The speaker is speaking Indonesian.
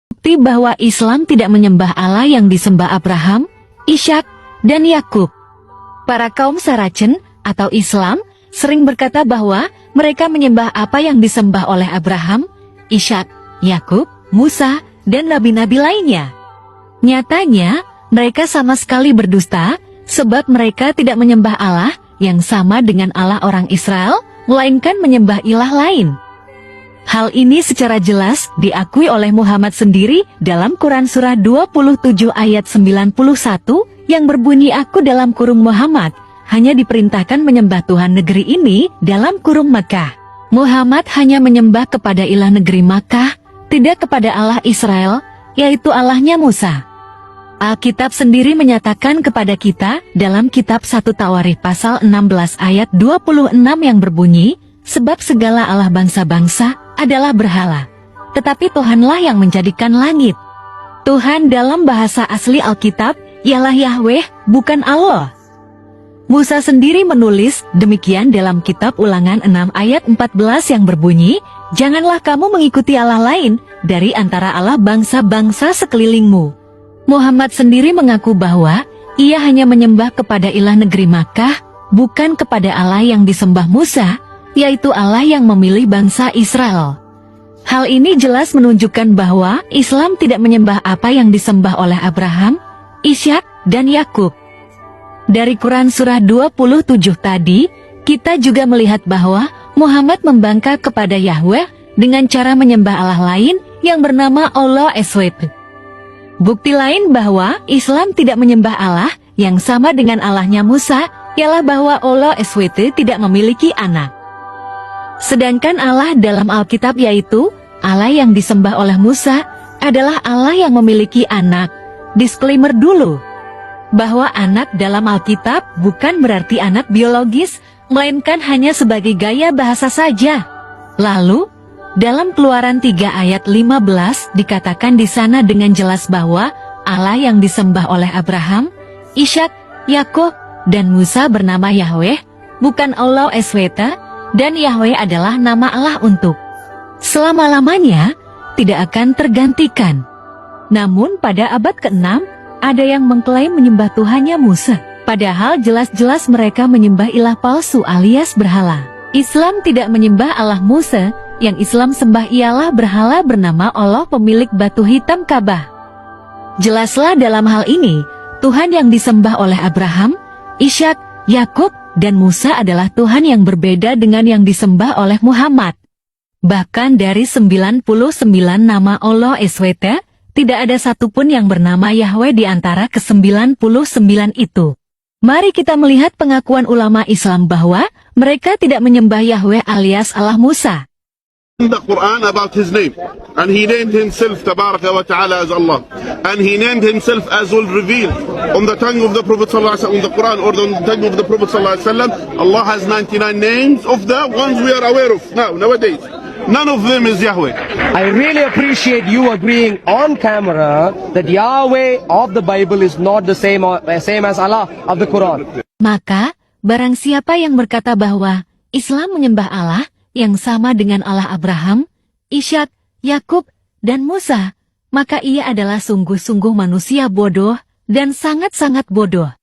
Bukti bahwa Islam tidak menyembah Allah yang disembah Abraham, Ishak, dan Yakub. Para kaum Saracen atau Islam sering berkata bahwa mereka menyembah apa yang disembah oleh Abraham, Ishak, Yakub, Musa, dan nabi-nabi lainnya. Nyatanya, mereka sama sekali berdusta, sebab mereka tidak menyembah Allah yang sama dengan Allah orang Israel, melainkan menyembah ilah lain. Hal ini secara jelas diakui oleh Muhammad sendiri dalam Quran Surah 27 ayat 91 yang berbunyi aku dalam kurung Muhammad hanya diperintahkan menyembah Tuhan negeri ini dalam kurung Makkah. Muhammad hanya menyembah kepada ilah negeri Makkah, tidak kepada Allah Israel, yaitu Allahnya Musa. Alkitab sendiri menyatakan kepada kita dalam kitab 1 Tawarikh pasal 16 ayat 26 yang berbunyi, sebab segala Allah bangsa-bangsa adalah berhala, tetapi Tuhanlah yang menjadikan langit. Tuhan dalam bahasa asli Alkitab ialah Yahweh, bukan Allah. Musa sendiri menulis demikian dalam kitab Ulangan 6 ayat 14 yang berbunyi, janganlah kamu mengikuti Allah lain dari antara Allah bangsa-bangsa sekelilingmu. Muhammad sendiri mengaku bahwa ia hanya menyembah kepada ilah negeri Makkah, bukan kepada Allah yang disembah Musa, yaitu Allah yang memilih bangsa Israel. Hal ini jelas menunjukkan bahwa Islam tidak menyembah apa yang disembah oleh Abraham, Ishak, dan Yakub. Dari Quran Surah 27 tadi, kita juga melihat bahwa Muhammad membangga kepada Yahweh dengan cara menyembah Allah lain yang bernama Allah SWT. Bukti lain bahwa Islam tidak menyembah Allah yang sama dengan Allahnya Musa, ialah bahwa Allah SWT tidak memiliki anak. Sedangkan Allah dalam Alkitab yaitu Allah yang disembah oleh Musa adalah Allah yang memiliki anak. Disclaimer dulu, bahwa anak dalam Alkitab bukan berarti anak biologis, melainkan hanya sebagai gaya bahasa saja. Lalu, dalam Keluaran 3 ayat 15 dikatakan di sana dengan jelas bahwa Allah yang disembah oleh Abraham, Ishak, Yakub, dan Musa bernama Yahweh, bukan Allah SWT, dan Yahweh adalah nama Allah untuk selama-lamanya, tidak akan tergantikan. Namun pada abad ke-6, ada yang mengklaim menyembah Tuhannya Musa, padahal jelas-jelas mereka menyembah ilah palsu alias berhala. Islam tidak menyembah Allah Musa, yang Islam sembah ialah berhala bernama Allah pemilik batu hitam Ka'bah. Jelaslah dalam hal ini, Tuhan yang disembah oleh Abraham, Ishak, Yakub, dan Musa adalah Tuhan yang berbeda dengan yang disembah oleh Muhammad. Bahkan dari 99 nama Allah SWT, tidak ada satupun yang bernama Yahweh di antara ke-99 itu. Mari kita melihat pengakuan ulama Islam bahwa mereka tidak menyembah Yahweh alias Allah Musa. In the Quran about his name, and he named himself Tabaraka wa Ta'ala as Allah, and he named himself as will reveal on the tongue of the Prophet Sallallahu Alaihi Wasallam, on the Quran or on the tongue of the Prophet Sallallahu Alaihi Wasallam. Allah has 99 names of the ones we are aware of nowadays. None of them is Yahweh. I really appreciate you agreeing on camera that Yahweh of the Bible is not the same as Allah of the Quran. Maka, barang siapa yang berkata bahwa Islam menyembah Allah yang sama dengan Allah Abraham, Ishak, Yakub, dan Musa, maka ia adalah sungguh-sungguh manusia bodoh dan sangat-sangat bodoh.